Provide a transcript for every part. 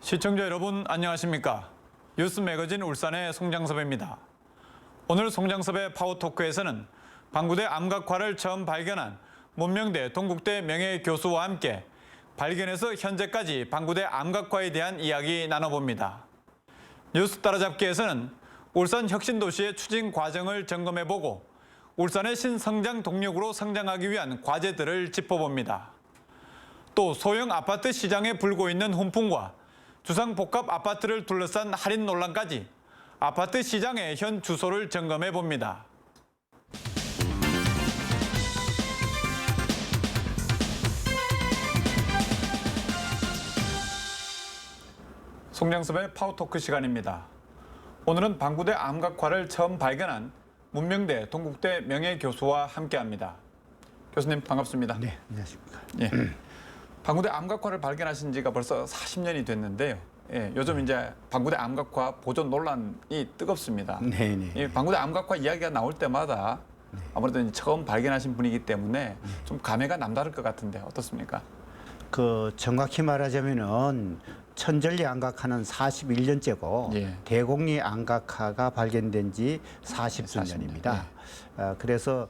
시청자 여러분 안녕하십니까? 뉴스 매거진 울산의 송장섭입니다. 오늘 송장섭의 파워토크에서는 방구대 암각화를 처음 발견한 문명대 동국대 명예교수와 함께 발견에서 현재까지 방구대 암각화에 대한 이야기 나눠봅니다. 뉴스 따라잡기에서는 울산 혁신도시의 추진 과정을 점검해보고 울산의 신성장 동력으로 성장하기 위한 과제들을 짚어봅니다. 또 소형 아파트 시장에 불고 있는 훈풍과 주상복합 아파트를 둘러싼 할인 논란까지 아파트 시장의 현 주소를 점검해 봅니다. 송장섭의 파워토크 시간입니다. 오늘은 방구대 암각화를 처음 발견한 문명대 동국대 명예교수와 함께합니다. 교수님 반갑습니다. 네, 안녕하십니까. 예. 방구대 암각화를 발견하신 지가 벌써 40년이 됐는데요. 예, 요즘 이제 방구대 암각화 보존 논란이 뜨겁습니다. 네네. 이 방구대 암각화 이야기가 나올 때마다 아무래도 이제 처음 발견하신 분이기 때문에 좀 감회가 남다를 것 같은데 어떻습니까? 정확히 말하자면은 천전리 암각화는 41년째고 예. 대곡리 암각화가 발견된 지 40주년입니다. 그래서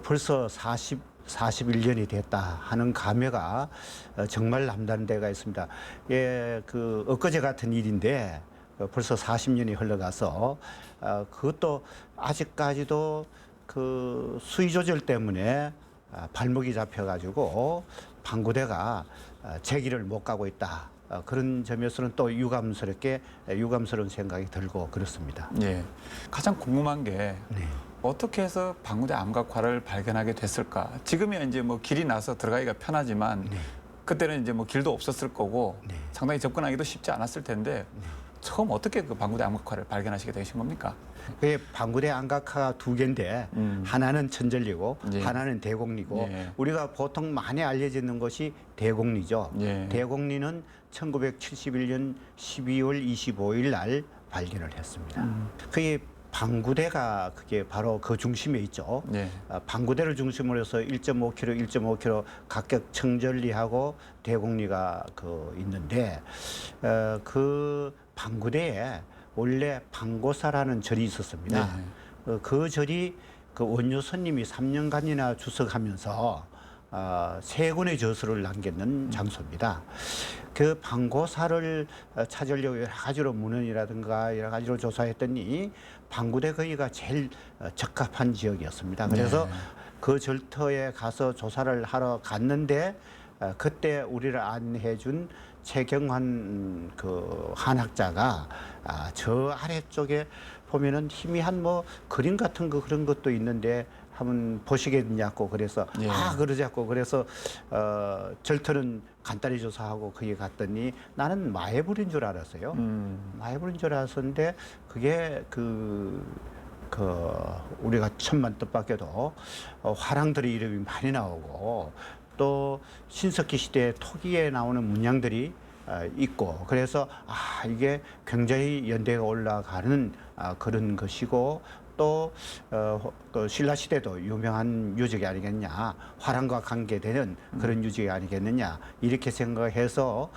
벌써 41년이 됐다 하는 감회가 정말 남다른 데가 있습니다. 예, 엊그제 같은 일인데 벌써 40년이 흘러가서 그것도 아직까지도 수위 조절 때문에 발목이 잡혀가지고 방구대가 제 길을 못 가고 있다. 그런 점에서는 또 유감스러운 생각이 들고 그렇습니다. 예. 가장 궁금한 게 네. 어떻게 해서 방구대 암각화를 발견하게 됐을까? 지금이야 이제 뭐 길이 나서 들어가기가 편하지만 네. 그때는 이제 뭐 길도 없었을 거고 네. 상당히 접근하기도 쉽지 않았을 텐데 처음 어떻게 그 방구대 암각화를 발견하시게 되신 겁니까? 그게 방구대 암각화가 두 개인데 하나는 천전리고 예. 하나는 대곡리고 예. 우리가 보통 많이 알려져 있는 것이 대곡리죠. 예. 대곡리는 1971년 12월 25일 날 발견을 했습니다. 그게 방구대가 그게 바로 그 중심에 있죠. 예. 방구대를 중심으로 해서 1.5km, 1.5km 각각 청전리하고 대곡리가 있는데 그 방구대에 원래 방고사라는 절이 있었습니다. 그 절이 원효 스님이 3년간이나 주석하면서 세 권의 저서를 남겼는 장소입니다. 그 방고사를 찾으려고 여러 가지로 문헌이라든가 여러 가지로 조사했더니 방구대 거기가 제일 적합한 지역이었습니다. 그래서 그 절터에 가서 조사를 하러 갔는데 그때 우리를 안내해준 최경환 한학자가 저 아래쪽에 보면은 희미한 그림 같은 그런 것도 있는데 한번 보시겠냐고 그래서 예. 그러자고 그래서 절터는 간단히 조사하고 거기 갔더니 나는 마해불인 줄 알았어요. 마해불인 줄 알았었는데 그게 우리가 천만 뜻밖에도 화랑들의 이름이 많이 나오고 또 신석기 시대 토기에 나오는 문양들이 있고 그래서 이게 굉장히 연대가 올라가는 그런 것이고 또 신라 시대도 유명한 유적이 아니겠냐, 화랑과 관계되는 그런 유적이 아니겠느냐 이렇게 생각해서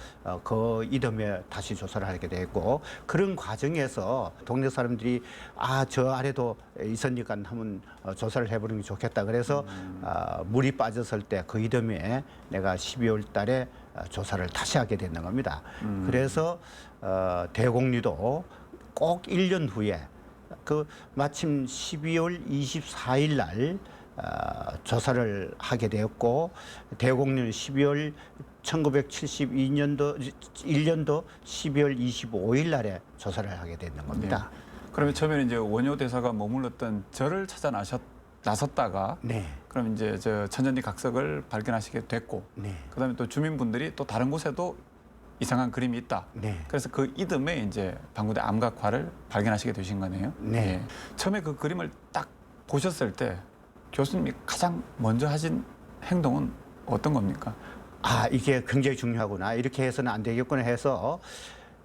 그 이듬해 다시 조사를 하게 됐고 그런 과정에서 동네 사람들이 저 아래도 있으니까 한번 조사를 해보는 게 좋겠다. 그래서 물이 빠졌을 때 그 이듬해 내가 12월 달에 조사를 다시 하게 되는 겁니다. 그래서 대곡리도 꼭 1년 후에 마침 12월 24일 날 조사를 하게 되었고 대곡리는 1972년도 1년도 12월 25일 날에 조사를 하게 되는 겁니다. 네. 그러면 처음에는 이제 원효 대사가 머물렀던 절을 찾아 나섰다가 그럼 이제 천전리 각석을 발견하시게 됐고 그다음에 또 주민분들이 또 다른 곳에도 이상한 그림이 있다. 그래서 그 이듬해 이제 방구대 암각화를 발견하시게 되신 거네요. 예. 처음에 그 그림을 딱 보셨을 때 교수님이 가장 먼저 하신 행동은 어떤 겁니까? 이게 굉장히 중요하구나. 이렇게 해서는 안 되겠구나 해서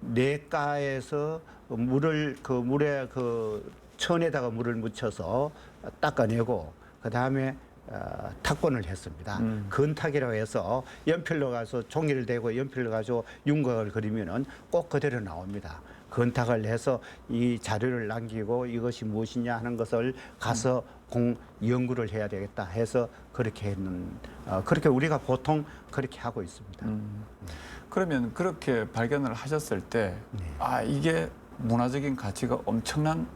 냇가에서 물에 천에다가 물을 묻혀서 닦아내고 그다음에 탁권을 했습니다. 건탁이라고 해서 연필로 가서 종이를 대고 연필로 가지고 윤곽을 그리면은 꼭 그대로 나옵니다. 건탁을 해서 이 자료를 남기고 이것이 무엇이냐 하는 것을 가서 연구를 해야 되겠다 해서 그렇게 했는 그렇게 우리가 보통 그렇게 하고 있습니다. 그러면 그렇게 발견을 하셨을 때, 네. 아, 이게 문화적인 가치가 엄청난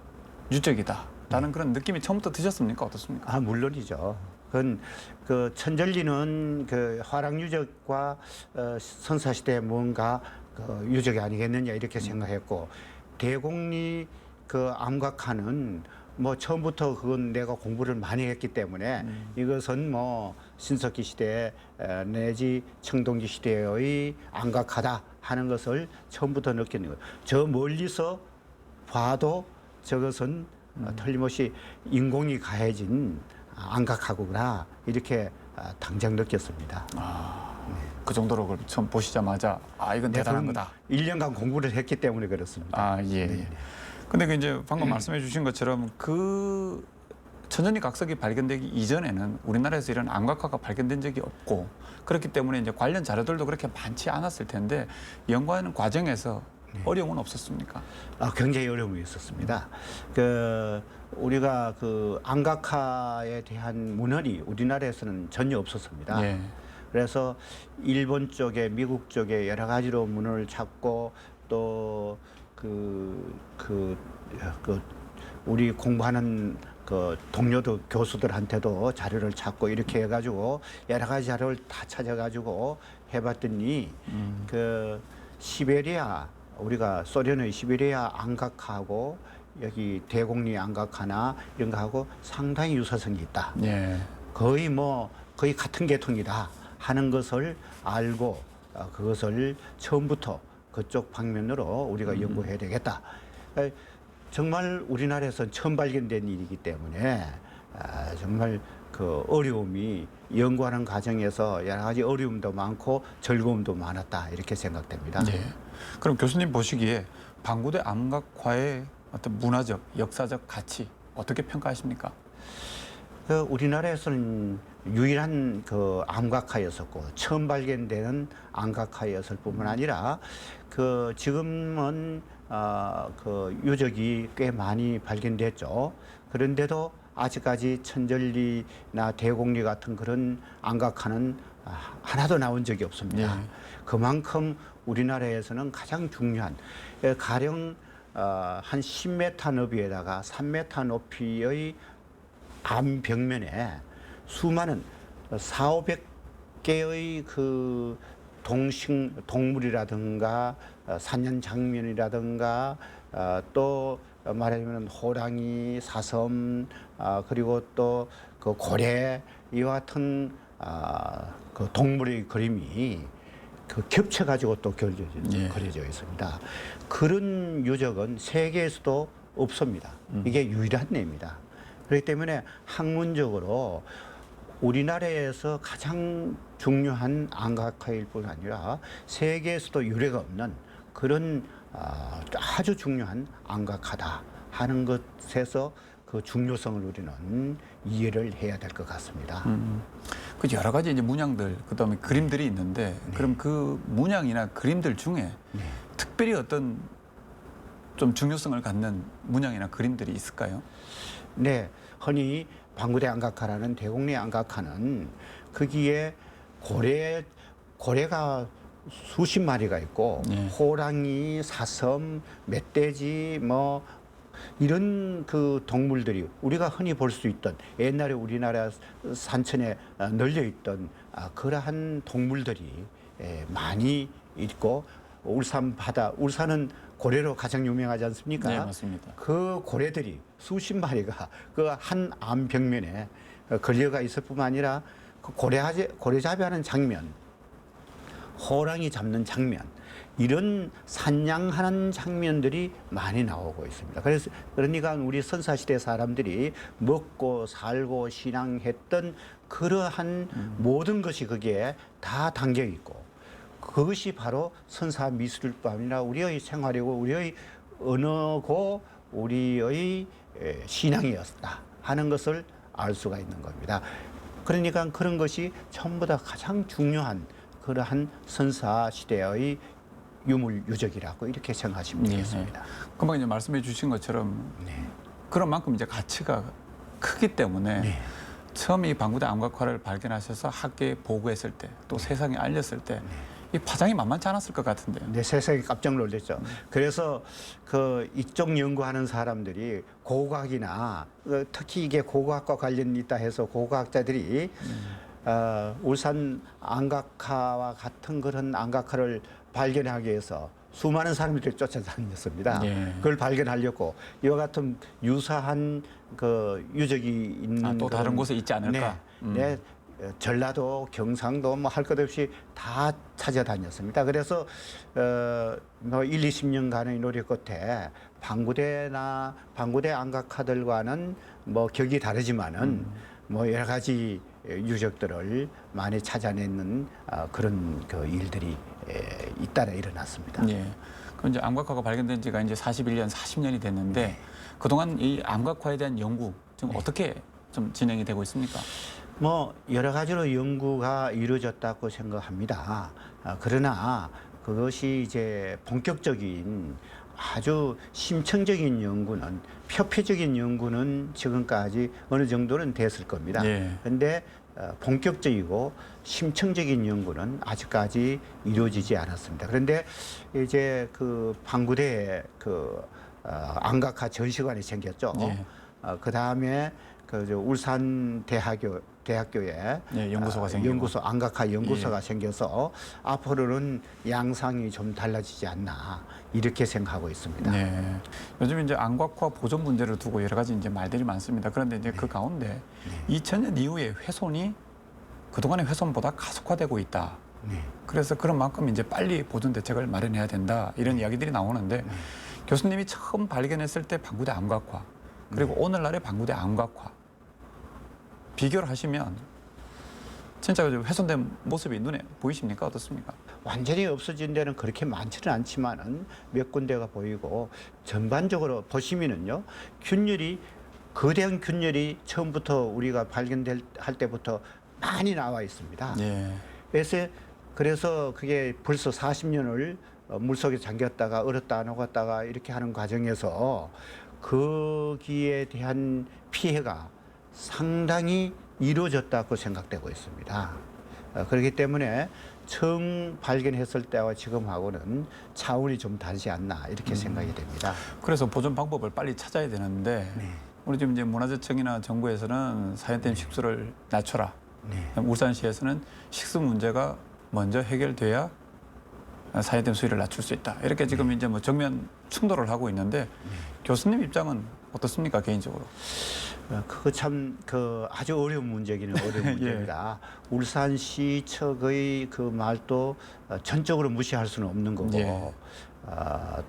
유적이다라는 그런 느낌이 처음부터 드셨습니까? 어떻습니까? 아, 물론이죠. 그건 그 천절리는 그 화랑유적과 선사시대 뭔가 그 유적이 아니겠느냐 이렇게 생각했고, 대곡리 그 암각화는 뭐 처음부터 그건 내가 공부를 많이 했기 때문에 이것은 뭐 신석기 시대 내지 청동기 시대의 암각화다 하는 것을 처음부터 느끼는 거예요. 저 멀리서 봐도 저것은 틀림없이 인공이 가해진 암각화구나 이렇게 당장 느꼈습니다. 그 정도로 그걸 처음 보시자마자 아, 이건 대단한 거다. 1년간 공부를 했기 때문에 그렇습니다. 아, 예. 예. 근데 그 이제 방금 말씀해 주신 것처럼 그 천연이 각석이 발견되기 이전에는 우리나라에서 이런 암각화가 발견된 적이 없고, 그렇기 때문에 이제 관련 자료들도 그렇게 많지 않았을 텐데 연구하는 과정에서 어려움은 없었습니까? 굉장히 어려움이 있었습니다. 그 우리가 그 암각화에 대한 문헌이 우리나라에서는 전혀 없었습니다. 예. 그래서 일본 쪽에 미국 쪽에 여러 가지로 문헌을 찾고 또 우리 공부하는 그 동료도 교수들한테도 자료를 찾고 이렇게 해가지고 여러 가지 자료를 다 찾아가지고 해봤더니 그 시베리아 우리가 소련의 시베리아 암각화하고 여기 대곡리 암각화나 이런 거하고 상당히 유사성이 있다. 예. 거의 같은 계통이다 하는 것을 알고 그것을 처음부터 그쪽 방면으로 우리가 연구해야 되겠다. 정말 우리나라에서 처음 발견된 일이기 때문에 정말 그 어려움이 연구하는 과정에서 여러 가지 어려움도 많고 즐거움도 많았다 이렇게 생각됩니다. 예. 그럼 교수님 보시기에 방구대 암각화의 어떤 문화적, 역사적 가치 어떻게 평가하십니까? 우리나라에서는 유일한 그 암각화였었고 처음 발견되는 암각화였을 뿐만 아니라 그 지금은 그 유적이 꽤 많이 발견됐죠. 그런데도 아직까지 천절리나 대곡리 같은 그런 암각화는 하나도 나온 적이 없습니다. 예. 그만큼 우리나라에서는 가장 중요한 가령 한 10m 너비에다가 3m 높이의 암 벽면에 수많은 4,500개의 그 동물이라든가 산연 장면이라든가 또 말하자면 호랑이, 사슴 그리고 또 그 고래 이와 같은 그 동물의 그림이 그 겹쳐가지고 또 그려져 있습니다. 그런 유적은 세계에서도 없습니다. 이게 유일한 예입니다. 그렇기 때문에 학문적으로 우리나라에서 가장 중요한 암각화일 뿐 아니라 세계에서도 유례가 없는 그런 아주 중요한 암각화다 하는 것에서 그 중요성을 우리는 이해를 해야 될 것 같습니다. 그 여러 가지 이제 문양들, 그다음에 그림들이 있는데 그럼 그 문양이나 그림들 중에 특별히 어떤 좀 중요성을 갖는 문양이나 그림들이 있을까요? 네, 흔히 방구대 암각화라는 대곡리 암각화는 거기에 고래가 수십 마리가 있고 호랑이, 사슴, 멧돼지 뭐 이런 그 동물들이 우리가 흔히 볼 수 있던 옛날에 우리나라 산천에 널려 있던 그러한 동물들이 많이 있고 울산은 고래로 가장 유명하지 않습니까? 네, 맞습니다. 그 고래들이 수십 마리가 그 한 암 벽면에 걸려가 있을 뿐만 아니라 그 고래잡이하는 장면, 호랑이 잡는 장면, 이런 사냥하는 장면들이 많이 나오고 있습니다. 그러니까 우리 선사시대 사람들이 먹고 살고 신앙했던 그러한 모든 것이 거기에 다 담겨 있고, 그것이 바로 선사 미술일 뿐 아니라 우리의 생활이고 우리의 언어고 우리의 신앙이었다 하는 것을 알 수가 있는 겁니다. 그러니까 그런 것이 전부 다 가장 중요한 그러한 선사 시대의 유물 유적이라고 이렇게 생각하시면 되겠습니다. 금방 이제 말씀해 주신 것처럼 네. 그런 만큼 이제 가치가 크기 때문에 네. 처음 이 방구대 암각화를 발견하셔서 학계에 보고했을 때 또 세상에 알렸을 때 이 파장이 만만치 않았을 것 같은데요. 네, 세상에 깜짝 놀랐죠. 그래서 그 이쪽 연구하는 사람들이 고고학이나 특히 이게 고고학과 관련이 있다 해서 고고학자들이 울산 암각화와 같은 그런 암각화를 발견하기 위해서 수많은 사람들이 쫓아다녔습니다. 예. 그걸 발견하려고 이와 같은 유사한 그 유적이 있는 또 다른 곳에 있지 않을까? 네, 전라도, 경상도 뭐 할 것 없이 다 찾아다녔습니다. 그래서 뭐 1, 20년간의 노력 끝에 방구대 암각화들과는 뭐 격이 다르지만은 뭐 여러 가지 유적들을 많이 찾아내는 그런 그 일들이 잇따라 일어났습니다. 예. 그럼 이제 암각화가 발견된 지가 이제 41년, 40년이 됐는데 그동안 이 암각화에 대한 연구 지금 어떻게 좀 진행이 되고 있습니까? 뭐 여러 가지로 연구가 이루어졌다고 생각합니다. 그러나 그것이 이제 본격적인 아주 심층적인 연구는 표피적인 연구는 지금까지 어느 정도는 됐을 겁니다. 그런데 본격적이고 심층적인 연구는 아직까지 이루어지지 않았습니다. 그런데 이제 그 방구대에 그 암각화 전시관이 생겼죠. 그 다음에 그 울산 대학교에 연구소가 생기고. 암각화 연구소가 생겨서 앞으로는 양상이 좀 달라지지 않나 이렇게 생각하고 있습니다. 네. 요즘 이제 암각화 보존 문제를 두고 여러 가지 이제 말들이 많습니다. 그런데 이제 그 가운데 2000년 이후에 훼손이 그동안의 훼손보다 가속화되고 있다. 그래서 그런 만큼 이제 빨리 보존 대책을 마련해야 된다. 이런 이야기들이 나오는데 교수님이 처음 발견했을 때 방구대 암각화 그리고 오늘날의 방구대 암각화 비교를 하시면 진짜 훼손된 모습이 눈에 보이십니까? 어떻습니까? 완전히 없어진 데는 그렇게 많지는 않지만은 몇 군데가 보이고 전반적으로 보시면은요 균열이 거대한 균열이 처음부터 우리가 할 때부터 많이 나와 있습니다. 그래서 그게 벌써 40년을 물속에 잠겼다가 얼었다 녹았다가 이렇게 하는 과정에서 거기에 대한 피해가 상당히 이루어졌다고 생각되고 있습니다. 그렇기 때문에 처음 발견했을 때와 지금하고는 차원이 좀 다르지 않나 이렇게 생각이 됩니다. 그래서 보존 방법을 빨리 찾아야 되는데 우리 지금 이제 문화재청이나 정부에서는 사연댐 식수를 낮춰라. 울산시에서는 식수 문제가 먼저 해결돼야 사연댐 수위를 낮출 수 있다. 이렇게 지금 이제 뭐 정면 충돌을 하고 있는데 교수님 입장은 어떻습니까 개인적으로? 그거 참 그 아주 어려운 문제기는 어려운 문제입니다. 울산시청의 그 말도 전적으로 무시할 수는 없는 거고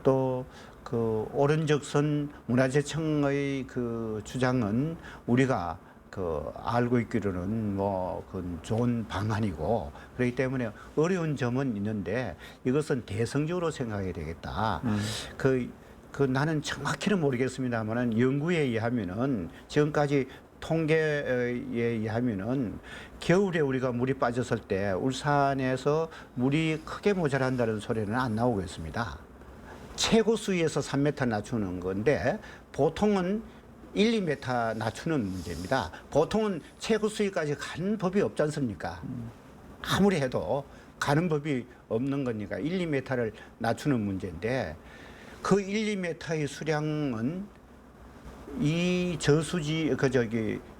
또 그 오른적선 문화재청의 그 주장은 우리가 그 알고 있기로는 뭐 그 좋은 방안이고 그렇기 때문에 어려운 점은 있는데 이것은 대성적으로 생각해야 되겠다. 그 나는 정확히는 모르겠습니다만은 연구에 의하면은 지금까지 통계에 의하면은 겨울에 우리가 물이 빠졌을 때 울산에서 물이 크게 모자란다는 소리는 안 나오고 있습니다. 최고 수위에서 3m 낮추는 건데 보통은 1, 2m 낮추는 문제입니다. 보통은 최고 수위까지 가는 법이 없지 않습니까? 아무리 해도 가는 법이 없는 거니까 1, 2m를 낮추는 문제인데 그 1, 2m의 수량은 이 저수지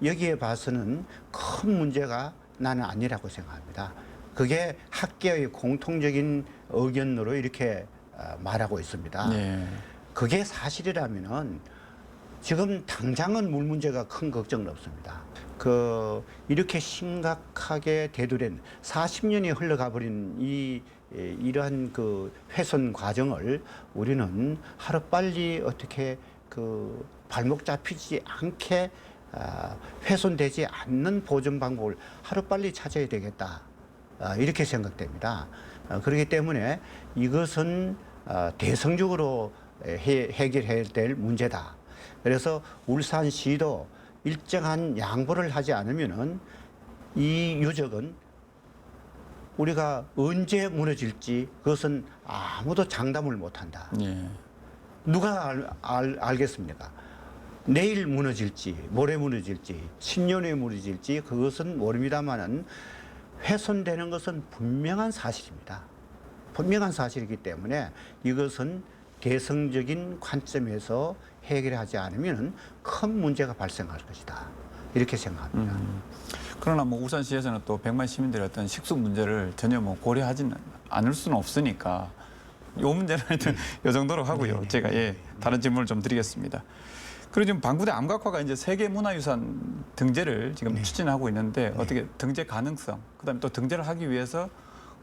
여기에 봐서는 큰 문제가 나는 아니라고 생각합니다. 그게 학계의 공통적인 의견으로 이렇게 말하고 있습니다. 그게 사실이라면은 지금 당장은 물 문제가 큰 걱정은 없습니다. 이렇게 심각하게 대두된 40년이 흘러가 버린 이러한 그 훼손 과정을 우리는 하루빨리 어떻게 그 발목 잡히지 않게 훼손되지 않는 보존 방법을 하루빨리 찾아야 되겠다. 이렇게 생각됩니다. 그렇기 때문에 이것은 대성적으로 해결해야 될 문제다. 그래서 울산시도 일정한 양보를 하지 않으면은 이 유적은 우리가 언제 무너질지 그것은 아무도 장담을 못한다. 예. 누가 알겠습니까? 내일 무너질지, 모레 무너질지, 10년 후에 무너질지 그것은 모릅니다만은 훼손되는 것은 분명한 사실입니다. 분명한 사실이기 때문에 이것은 대성적인 관점에서 해결하지 않으면 큰 문제가 발생할 것이다. 이렇게 생각합니다. 그러나 뭐 울산시에서는 또 100만 시민들의 어떤 식수 문제를 전혀 뭐 고려하지는 않을 수는 없으니까 이 문제는 하여튼 이 정도로 하고요. 제가 다른 질문을 좀 드리겠습니다. 그리고 지금 방구대 암각화가 이제 세계문화유산 등재를 지금 추진하고 있는데 어떻게 등재 가능성, 그다음에 또 등재를 하기 위해서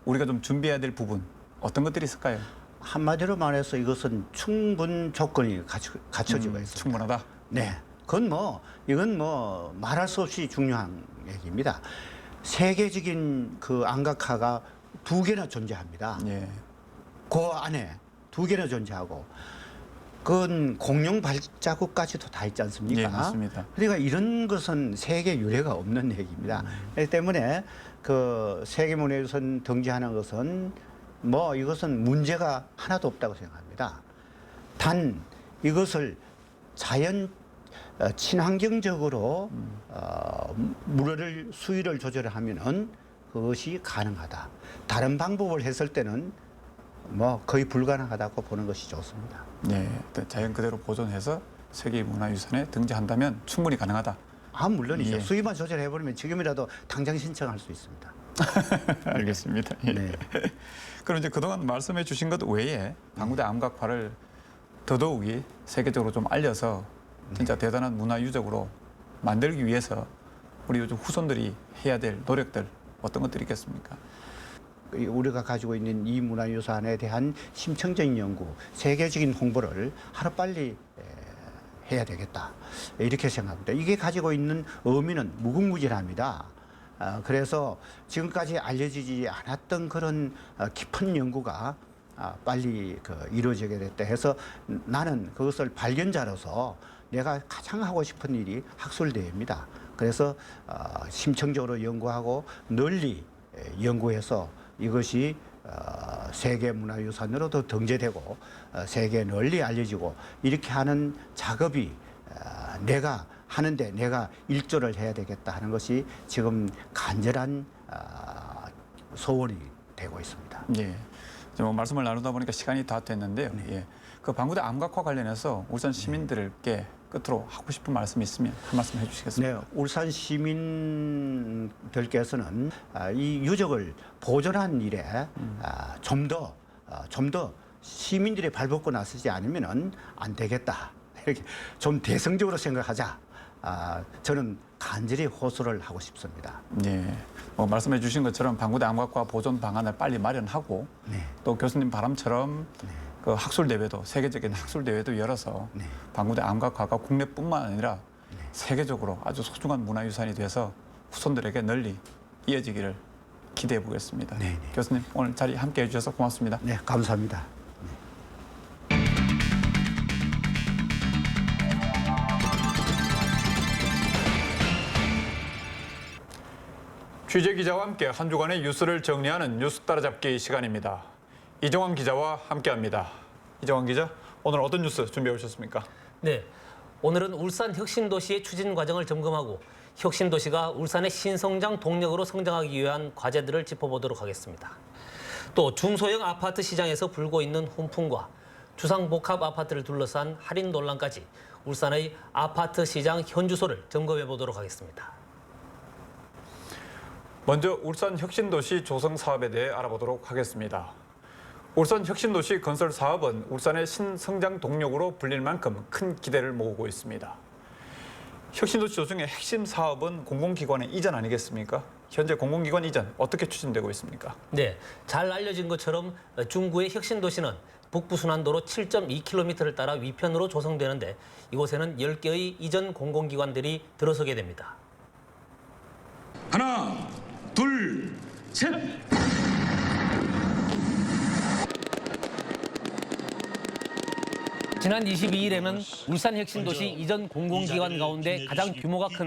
우리가 좀 준비해야 될 부분 어떤 것들이 있을까요? 한마디로 말해서 이것은 충분 조건이 갖춰지고 있습니다. 충분하다. 네. 이건 뭐 말할 수 없이 중요한 얘기입니다. 세계적인 그 암각화가 2개나 존재합니다. 예. 그 안에 2개나 존재하고 그건 공룡 발자국까지도 다 있지 않습니까? 예, 맞습니다. 그러니까 이런 것은 세계 유례가 없는 얘기입니다. 그렇기 때문에 그 세계문화유산 등재하는 것은 뭐 이것은 문제가 하나도 없다고 생각합니다. 단 이것을 자연 친환경적으로 물을 수위를 조절하면은 그것이 가능하다. 다른 방법을 했을 때는 뭐 거의 불가능하다고 보는 것이 좋습니다. 네, 자연 그대로 보존해서 세계문화유산에 등재한다면 충분히 가능하다. 물론이죠. 예. 수위만 조절해버리면 지금이라도 당장 신청할 수 있습니다. 알겠습니다. 예. 네. 그럼 이제 그동안 말씀해 주신 것 외에 방구대 암각화를 더더욱이 세계적으로 좀 알려서 진짜 대단한 문화유적으로 만들기 위해서 우리 요즘 후손들이 해야 될 노력들 어떤 것들이 있겠습니까? 우리가 가지고 있는 이 문화유산에 대한 심층적인 연구, 세계적인 홍보를 하루빨리 해야 되겠다. 이렇게 생각합니다. 이게 가지고 있는 의미는 무궁무진합니다. 그래서 지금까지 알려지지 않았던 그런 깊은 연구가 빨리 이루어지게 됐다 해서 나는 그것을 발견자로서 내가 가장 하고 싶은 일이 학술대회입니다. 그래서 심층적으로 연구하고 널리 연구해서 이것이 세계문화유산으로도 등재되고 세계에 널리 알려지고 이렇게 하는 작업이 내가 하는데 내가 일조를 해야 되겠다 하는 것이 지금 간절한 소원이 되고 있습니다. 예. 뭐 말씀을 나누다 보니까 시간이 다 됐는데요. 예. 그 방구대 암각화 관련해서 울산 시민들께 끝으로 하고 싶은 말씀이 있으면 한 말씀 해주시겠습니까? 네, 울산 시민들께서는 이 유적을 보존하는 일에 좀 더 시민들이 발벗고 나서지 않으면 안 되겠다. 이렇게 좀 대승적으로 생각하자. 저는 간절히 호소를 하고 싶습니다. 예. 말씀해 주신 것처럼 방구대 암각화 보존 방안을 빨리 마련하고 또 교수님 바람처럼 그 학술 대회도 세계적인 학술 대회도 열어서 방구대 암각화가 국내뿐만 아니라 세계적으로 아주 소중한 문화유산이 돼서 후손들에게 널리 이어지기를 기대해 보겠습니다. 교수님 오늘 자리 함께 해주셔서 고맙습니다. 네, 감사합니다. 취재 기자와 함께 한 주간의 뉴스를 정리하는 뉴스 따라잡기 시간입니다. 이정환 기자와 함께합니다. 이정환 기자, 오늘 어떤 뉴스 준비해 오셨습니까? 네, 오늘은 울산 혁신도시의 추진 과정을 점검하고 혁신도시가 울산의 신성장 동력으로 성장하기 위한 과제들을 짚어보도록 하겠습니다. 또 중소형 아파트 시장에서 불고 있는 훈풍과 주상복합 아파트를 둘러싼 할인 논란까지 울산의 아파트 시장 현주소를 점검해 보도록 하겠습니다. 먼저 울산 혁신도시 조성 사업에 대해 알아보도록 하겠습니다. 울산 혁신도시 건설 사업은 울산의 신성장 동력으로 불릴 만큼 큰 기대를 모으고 있습니다. 혁신도시 조성의 핵심 사업은 공공기관의 이전 아니겠습니까? 현재 공공기관 이전 어떻게 추진되고 있습니까? 네, 잘 알려진 것처럼 중구의 혁신도시는 북부순환도로 7.2km를 따라 위편으로 조성되는데 이곳에는 10개의 이전 공공기관들이 들어서게 됩니다. 하나, 둘, 셋. 지난 22일에는 울산 혁신도시 이전 공공기관 가운데 가장 규모가 큰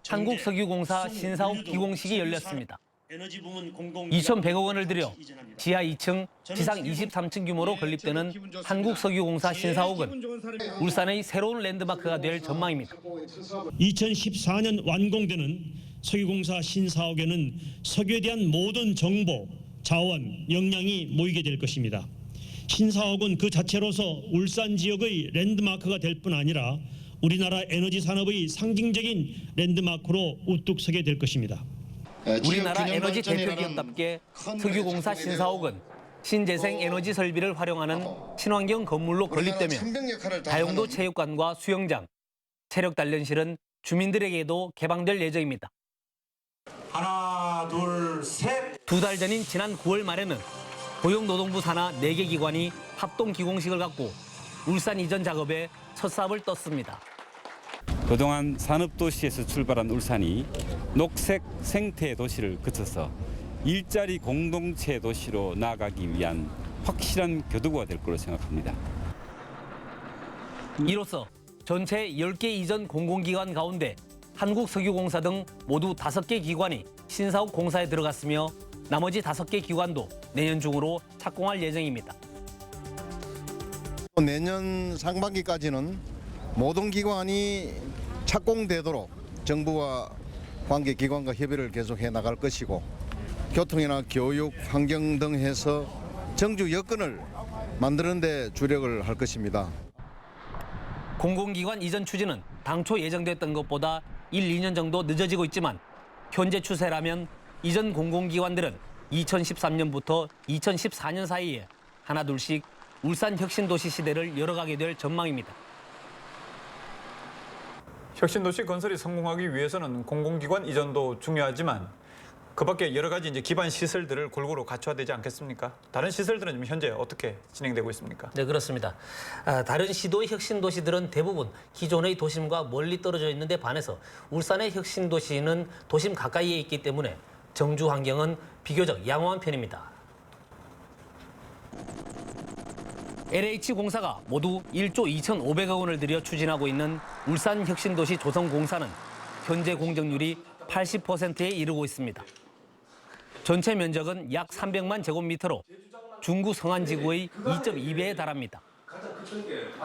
한국석유공사 신사옥 기공식이 열렸습니다. 2,100억 2,100억 원을 들여 지하 2층, 지상 23층 규모로 건립되는 한국석유공사 신사옥은 울산의 새로운 랜드마크가 될 전망입니다. 2014년 완공되는 석유공사 신사옥에는 석유에 대한 모든 정보, 자원, 역량이 모이게 될 것입니다. 신사옥은 그 자체로서 울산 지역의 랜드마크가 될 뿐 아니라 우리나라 에너지 산업의 상징적인 랜드마크로 우뚝 서게 될 것입니다. 우리나라 에너지 대표 기업답게 석유공사 신사옥은 신재생 에너지 설비를 활용하는 친환경 건물로 건립되며 다용도 체육관과 수영장, 체력 단련실은 주민들에게도 개방될 예정입니다. 하나, 둘, 셋. 2달 전인 지난 9월 말에는 고용노동부 산하 4개 기관이 합동 기공식을 갖고 울산 이전 작업에 첫 삽을 떴습니다. 그동안 산업도시에서 출발한 울산이 녹색 생태 도시를 거쳐서 일자리 공동체 도시로 나아가기 위한 확실한 교두보가 될 거로 생각합니다. 이로써 전체 10개 이전 공공기관 가운데 한국석유공사 등 모두 5개 기관이 신사옥 공사에 들어갔으며 나머지 5개 기관도 내년 중으로 착공할 예정입니다. 내년 상반기까지는 모든 기관이 착공되도록 정부와 관계기관과 협의를 계속해 나갈 것이고 교통이나 교육, 환경 등 해서 정주 여건을 만드는 데 주력을 할 것입니다. 공공기관 이전 추진은 당초 예정됐던 것보다 1, 2년 정도 늦어지고 있지만 현재 추세라면 이전 공공기관들은 2013년부터 2014년 사이에 하나둘씩 울산 혁신도시 시대를 열어가게 될 전망입니다. 혁신도시 건설이 성공하기 위해서는 공공기관 이전도 중요하지만 그 밖에 여러 가지 이제 기반 시설들을 골고루 갖춰야 되지 않겠습니까? 다른 시설들은 지금 현재 어떻게 진행되고 있습니까? 네, 그렇습니다. 다른 시도의 혁신도시들은 대부분 기존의 도심과 멀리 떨어져 있는 데 반해서 울산의 혁신도시는 도심 가까이에 있기 때문에 정주 환경은 비교적 양호한 편입니다. LH공사가 모두 1조 2,500억 원을 들여 추진하고 있는 울산 혁신도시 조성공사는 현재 공정률이 80%에 이르고 있습니다. 전체 면적은 약 300만 제곱미터로 중구 성안지구의 2.2배에 달합니다.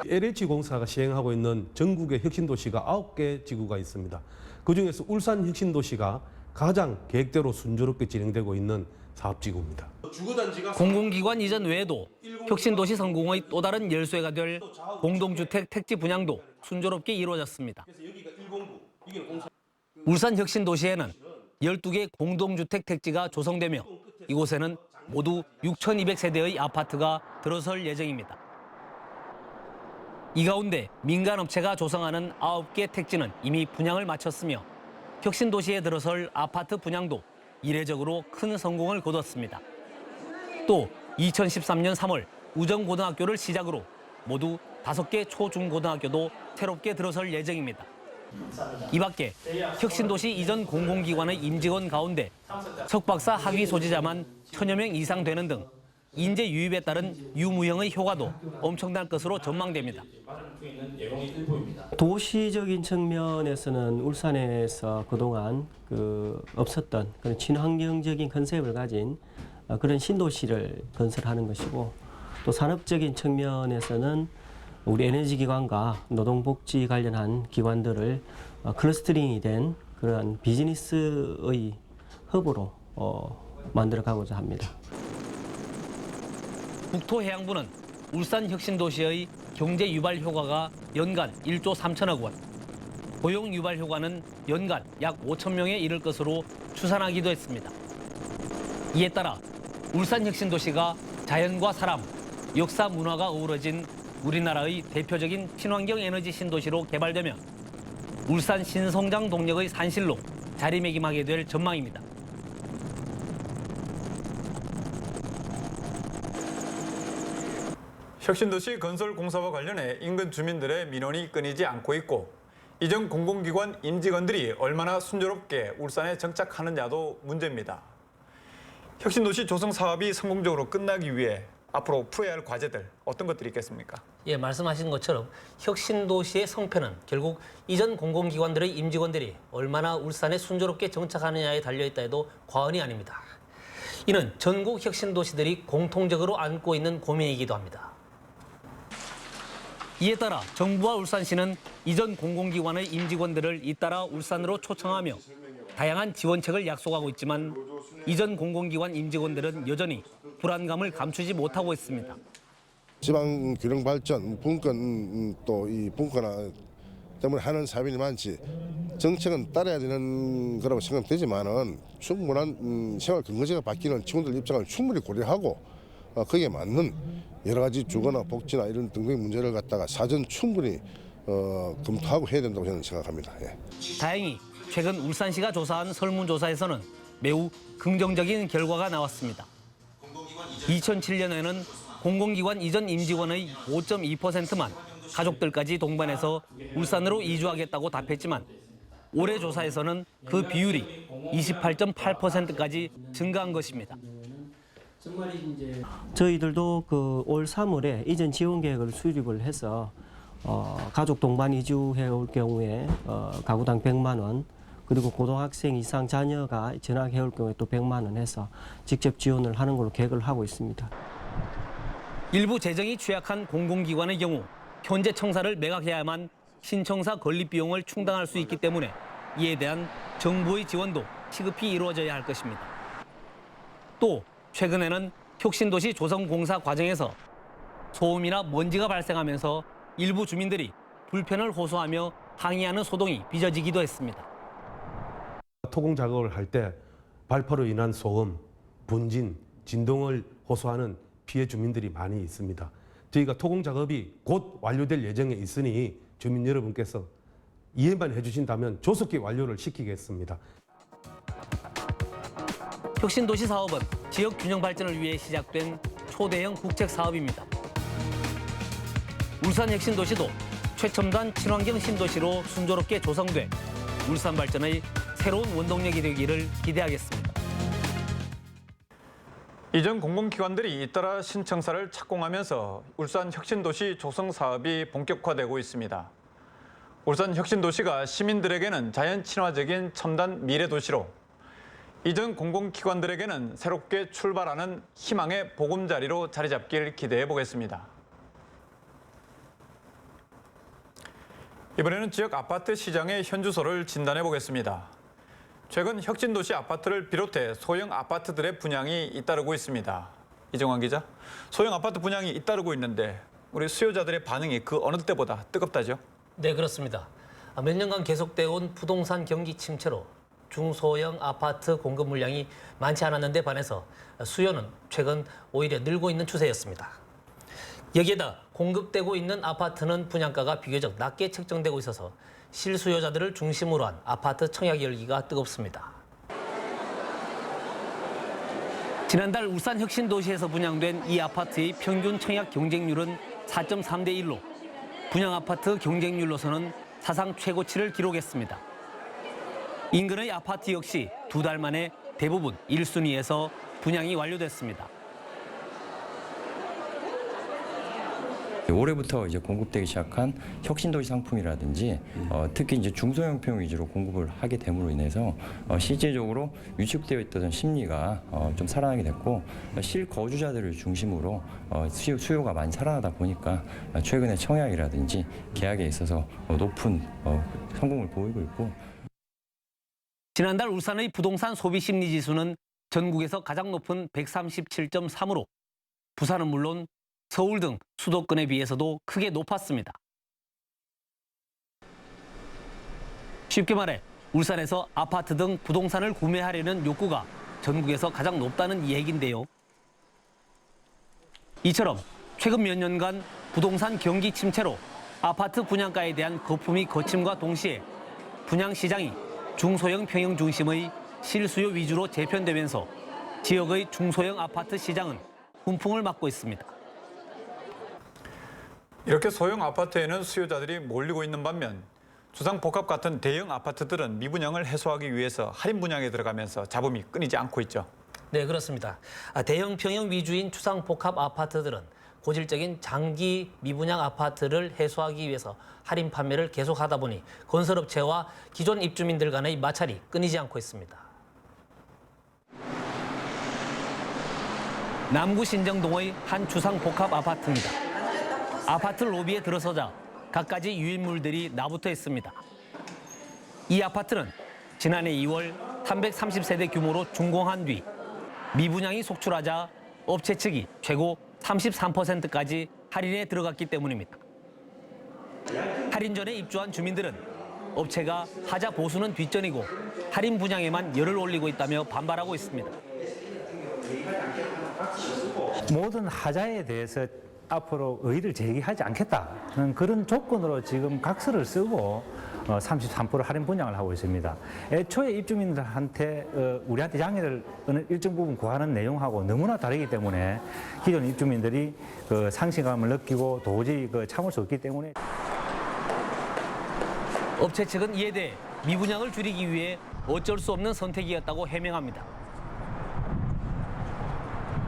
LH공사가 시행하고 있는 전국의 혁신도시가 9개 지구가 있습니다. 그중에서 울산 혁신도시가 가장 계획대로 순조롭게 진행되고 있는 사업지구입니다. 공공기관 이전 외에도 혁신도시 성공의 또 다른 열쇠가 될 공동주택 택지 분양도 순조롭게 이루어졌습니다. 울산 혁신도시에는 12개 공동주택 택지가 조성되며 이곳에는 모두 6,200세대의 아파트가 들어설 예정입니다. 이 가운데 민간업체가 조성하는 9개 택지는 이미 분양을 마쳤으며 혁신도시에 들어설 아파트 분양도 이례적으로 큰 성공을 거뒀습니다. 또 2013년 3월 우정고등학교를 시작으로 모두 5개 초중고등학교도 새롭게 들어설 예정입니다. 이 밖에 혁신도시 이전 공공기관의 임직원 가운데 석박사 학위 소지자만 1,000여 명 이상 되는 등 인재 유입에 따른 유무형의 효과도 엄청날 것으로 전망됩니다. 도시적인 측면에서는 울산에서 그동안 없었던 그런 친환경적인 컨셉을 가진 그런 신도시를 건설하는 것이고, 또 산업적인 측면에서는 우리 에너지 기관과 노동복지 관련한 기관들을 클러스터링이 된 그런 비즈니스의 허브로 만들어가고자 합니다. 국토해양부는 울산 혁신도시의 경제 유발 효과가 연간 1조 3천억 원, 고용 유발 효과는 연간 약 5천 명에 이를 것으로 추산하기도 했습니다. 이에 따라 울산 혁신도시가 자연과 사람, 역사 문화가 어우러진 우리나라의 대표적인 친환경 에너지 신도시로 개발되면 울산 신성장 동력의 산실로 자리매김하게 될 전망입니다. 혁신도시 건설 공사와 관련해 인근 주민들의 민원이 끊이지 않고 있고 이전 공공기관 임직원들이 얼마나 순조롭게 울산에 정착하느냐도 문제입니다. 혁신도시 조성 사업이 성공적으로 끝나기 위해 앞으로 풀어야 할 과제들 어떤 것들이 있겠습니까? 예, 말씀하신 것처럼 혁신도시의 성패는 결국 이전 공공기관들의 임직원들이 얼마나 울산에 순조롭게 정착하느냐에 달려있다 해도 과언이 아닙니다. 이는 전국 혁신도시들이 공통적으로 안고 있는 고민이기도 합니다. 이에 따라 정부와 울산시는 이전 공공기관의 임직원들을 잇따라 울산으로 초청하며 다양한 지원책을 약속하고 있지만 이전 공공기관 임직원들은 여전히 불안감을 감추지 못하고 있습니다. 지방 균형 발전, 분권 또 이 분권화 때문에 하는 사업이 많지 정책은 따라야 되는 거라고 생각되지만은 충분한 생활 근거제가 바뀌는 직원들 입장을 충분히 고려하고 거기에 맞는 여러 가지 주거나 복지나 이런 등등 문제를 갖다가 사전 충분히 검토하고 해야 된다고 저는 생각합니다. 예. 다행히 최근 울산시가 조사한 설문조사에서는 매우 긍정적인 결과가 나왔습니다. 2007년에는 공공기관 이전 임직원의 5.2%만 가족들까지 동반해서 울산으로 이주하겠다고 답했지만 올해 조사에서는 그 비율이 28.8%까지 증가한 것입니다. 저희들도 그 올 3월에 이전 지원 계획을 수립을 해서 가족 동반 이주해 올 경우에 가구당 100만 원, 그리고 고등학생 이상 자녀가 전학해 올 경우에 또 100만 원 해서 직접 지원을 하는 걸로 계획을 하고 있습니다. 일부 재정이 취약한 공공기관의 경우 현재 청사를 매각해야만 신청사 건립 비용을 충당할 수 있기 때문에 이에 대한 정부의 지원도 시급히 이루어져야 할 것입니다. 또 최근에는 혁신도시 조성공사 과정에서 소음이나 먼지가 발생하면서 일부 주민들이 불편을 호소하며 항의하는 소동이 빚어지기도 했습니다. 토공 작업을 할 때 발포로 인한 소음, 분진, 진동을 호소하는 피해 주민들이 많이 있습니다. 저희가 토공 작업이 곧 완료될 예정에 있으니 주민 여러분께서 이해만 해주신다면 조속히 완료를 시키겠습니다. 혁신도시 사업은 지역 균형 발전을 위해 시작된 초대형 국책 사업입니다. 울산 혁신도시도 최첨단 친환경 신도시로 순조롭게 조성돼 울산 발전의 새로운 원동력이 되기를 기대하겠습니다. 이전 공공기관들이 잇따라 신청사를 착공하면서 울산 혁신도시 조성 사업이 본격화되고 있습니다. 울산 혁신도시가 시민들에게는 자연 친화적인 첨단 미래 도시로, 이전 공공기관들에게는 새롭게 출발하는 희망의 보금자리로 자리 잡길 기대해 보겠습니다. 이번에는 지역 아파트 시장의 현주소를 진단해 보겠습니다. 최근 혁신도시 아파트를 비롯해 소형 아파트들의 분양이 잇따르고 있습니다. 이정환 기자, 소형 아파트 분양이 잇따르고 있는데 우리 수요자들의 반응이 그 어느 때보다 뜨겁다죠? 네, 그렇습니다. 몇 년간 계속되어 온 부동산 경기 침체로 중소형 아파트 공급 물량이 많지 않았는데 반해서 수요는 최근 오히려 늘고 있는 추세였습니다. 여기에다 공급되고 있는 아파트는 분양가가 비교적 낮게 책정되고 있어서 실수요자들을 중심으로 한 아파트 청약 열기가 뜨겁습니다. 지난달 울산 혁신도시에서 분양된 이 아파트의 평균 청약 경쟁률은 4.3대 1로 분양 아파트 경쟁률로서는 사상 최고치를 기록했습니다. 인근의 아파트 역시 2달 만에 대부분 1순위에서 분양이 완료됐습니다. 올해부터 이제 공급되기 시작한 혁신도시 상품이라든지 특히 이제 중소형평 위주로 공급을 하게 됨으로 인해서 실제적으로 위축되어 있던 심리가 좀 살아나게 됐고 실거주자들을 중심으로 수요가 많이 살아나다 보니까 최근에 청약이라든지 계약에 있어서 높은 성공을 보이고 있고. 지난달 울산의 부동산 소비 심리 지수는 전국에서 가장 높은 137.3으로 부산은 물론 서울 등 수도권에 비해서도 크게 높았습니다. 쉽게 말해 울산에서 아파트 등 부동산을 구매하려는 욕구가 전국에서 가장 높다는 얘기인데요. 이처럼 최근 몇 년간 부동산 경기 침체로 아파트 분양가에 대한 거품이 거침과 동시에 분양시장이 중소형 평형 중심의 실수요 위주로 재편되면서 지역의 중소형 아파트 시장은 훈풍을 맞고 있습니다. 이렇게 소형 아파트에는 수요자들이 몰리고 있는 반면 주상복합 같은 대형 아파트들은 미분양을 해소하기 위해서 할인 분양에 들어가면서 잡음이 끊이지 않고 있죠. 네, 그렇습니다. 대형 평형 위주인 주상복합 아파트들은 고질적인 장기 미분양 아파트를 해소하기 위해서 할인 판매를 계속하다 보니 건설업체와 기존 입주민들 간의 마찰이 끊이지 않고 있습니다. 남구 신정동의 한 주상복합 아파트입니다. 아파트 로비에 들어서자 갖가지 유인물들이 나붙어 있습니다. 이 아파트는 지난해 2월 330세대 규모로 준공한 뒤 미분양이 속출하자 업체 측이 최고 33%까지 할인에 들어갔기 때문입니다. 할인 전에 입주한 주민들은 업체가 하자 보수는 뒷전이고 할인 분양에만 열을 올리고 있다며 반발하고 있습니다. 모든 하자에 대해서 앞으로 의의를 제기하지 않겠다는 그런 조건으로 지금 각서를 쓰고 33% 할인 분양을 하고 있습니다. 애초에 입주민들한테 우리한테 양해를 어느 일정 부분 구하는 내용하고 너무나 다르기 때문에 기존 입주민들이 그 상실감을 느끼고 도저히 참을 수 없기 때문에 업체 측은 이에 대해 미분양을 줄이기 위해 어쩔 수 없는 선택이었다고 해명합니다.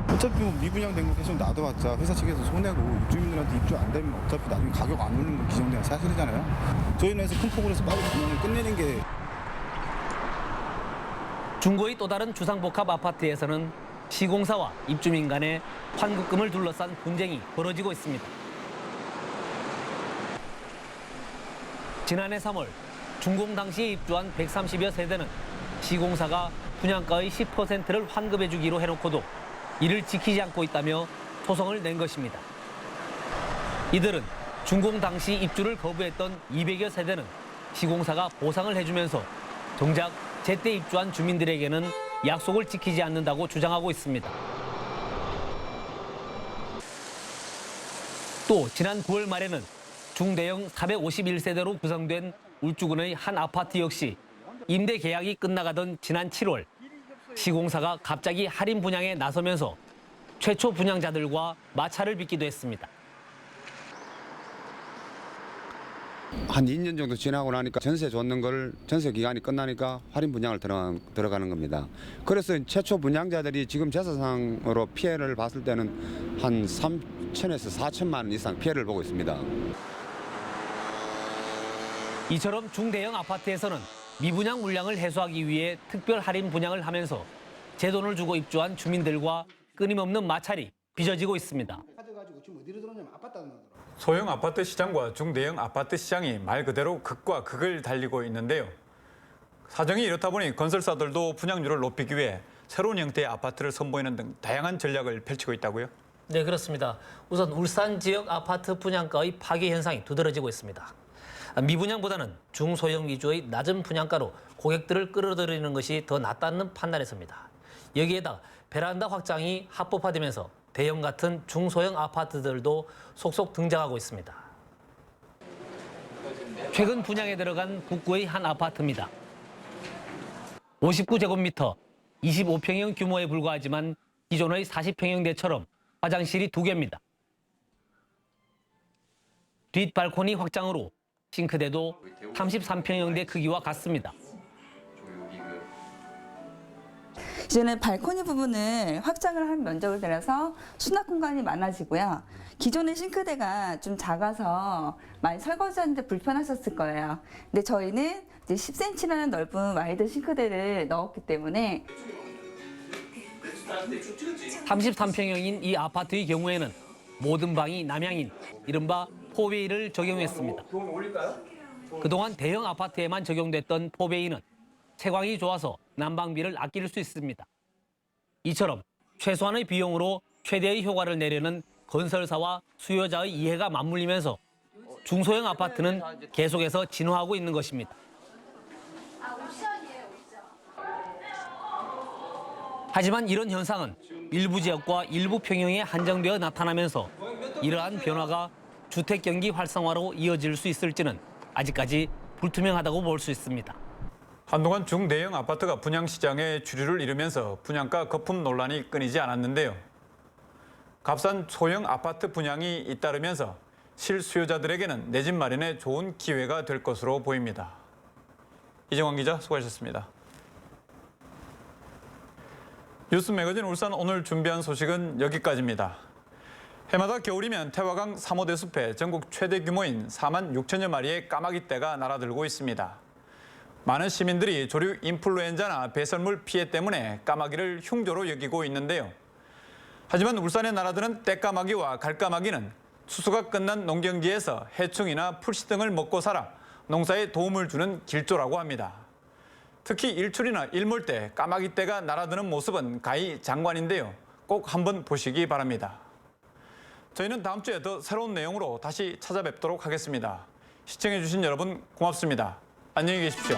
어차피 미분양된 거 계속 놔둬봤자 회사 측에서 손해고 입주민들한테 입주 안 되면 어차피 나중에 가격 안 오르는 건 기정된 사실이잖아요. 저희는 해서 큰 폭으로 해서 빨리 분양을 끝내는 게. 중구의 또 다른 주상복합 아파트에서는 시공사와 입주민 간의 환급금을 둘러싼 분쟁이 벌어지고 있습니다. 지난해 3월 준공 당시에 입주한 130여 세대는 시공사가 분양가의 10%를 환급해 주기로 해놓고도 이를 지키지 않고 있다며 소송을 낸 것입니다. 이들은 준공 당시 입주를 거부했던 200여 세대는 시공사가 보상을 해주면서 정작 제때 입주한 주민들에게는 약속을 지키지 않는다고 주장하고 있습니다. 또 지난 9월 말에는 중대형 451세대로 구성된 울주군의 한 아파트 역시 임대 계약이 끝나가던 지난 7월 시공사가 갑자기 할인 분양에 나서면서 최초 분양자들과 마찰을 빚기도 했습니다. 한 2년 정도 지나고 나니까 전세 줬는 걸 전세 기간이 끝나니까 할인 분양을 들어가는 겁니다. 그래서 최초 분양자들이 지금 재산상으로 피해를 봤을 때는 한 3천에서 4천만 원 이상 피해를 보고 있습니다. 이처럼 중대형 아파트에서는 미분양 물량을 해소하기 위해 특별 할인 분양을 하면서 제 돈을 주고 입주한 주민들과 끊임없는 마찰이 빚어지고 있습니다. 소형 아파트 시장과 중대형 아파트 시장이 말 그대로 극과 극을 달리고 있는데요. 사정이 이렇다 보니 건설사들도 분양률을 높이기 위해 새로운 형태의 아파트를 선보이는 등 다양한 전략을 펼치고 있다고요? 네, 그렇습니다. 우선 울산 지역 아파트 분양가의 파괴 현상이 두드러지고 있습니다. 미분양보다는 중소형 위주의 낮은 분양가로 고객들을 끌어들이는 것이 더 낫다는 판단에서입니다. 여기에다 베란다 확장이 합법화되면서 대형 같은 중소형 아파트들도 속속 등장하고 있습니다. 최근 분양에 들어간 북구의 한 아파트입니다. 59제곱미터, 25평형 규모에 불과하지만 기존의 40평형대처럼 화장실이 2개입니다. 뒷 발코니 확장으로 싱크대도 33평형대 크기와 같습니다. 이제는 발코니 부분을 확장을 한 면적을 들여서 수납 공간이 많아지고요. 기존의 싱크대가 좀 작아서 많이 설거지하는데 불편하셨을 거예요. 근데 저희는 이제 10cm라는 넓은 와이드 싱크대를 넣었기 때문에 33평형인 이 아파트의 경우에는 모든 방이 남향인 이른바 포베이를 적용했습니다. 그동안 대형 아파트에만 적용됐던 포베이는 채광이 좋아서 난방비를 아낄 수 있습니다. 이처럼 최소한의 비용으로 최대의 효과를 내려는 건설사와 수요자의 이해가 맞물리면서 중소형 아파트는 계속해서 진화하고 있는 것입니다. 하지만 이런 현상은 일부 지역과 일부 평형에 한정되어 나타나면서 이러한 변화가 주택 경기 활성화로 이어질 수 있을지는 아직까지 불투명하다고 볼 수 있습니다. 한동안 중대형 아파트가 분양시장에 주류를 이루면서 분양가 거품 논란이 끊이지 않았는데요. 값싼 소형 아파트 분양이 잇따르면서 실수요자들에게는 내 집 마련에 좋은 기회가 될 것으로 보입니다. 이정환 기자 수고하셨습니다. 뉴스 매거진 울산 오늘 준비한 소식은 여기까지입니다. 해마다 겨울이면 태화강 3호대 숲에 전국 최대 규모인 4만 6천여 마리의 까마귀떼가 날아들고 있습니다. 많은 시민들이 조류 인플루엔자나 배설물 피해 때문에 까마귀를 흉조로 여기고 있는데요. 하지만 울산에 날아드는 떼까마귀와 갈까마귀는 추수가 끝난 농경지에서 해충이나 풀씨 등을 먹고 살아 농사에 도움을 주는 길조라고 합니다. 특히 일출이나 일몰 때 까마귀떼가 날아드는 모습은 가히 장관인데요. 꼭 한번 보시기 바랍니다. 저희는 다음 주에 더 새로운 내용으로 다시 찾아뵙도록 하겠습니다. 시청해주신 여러분 고맙습니다. 안녕히 계십시오.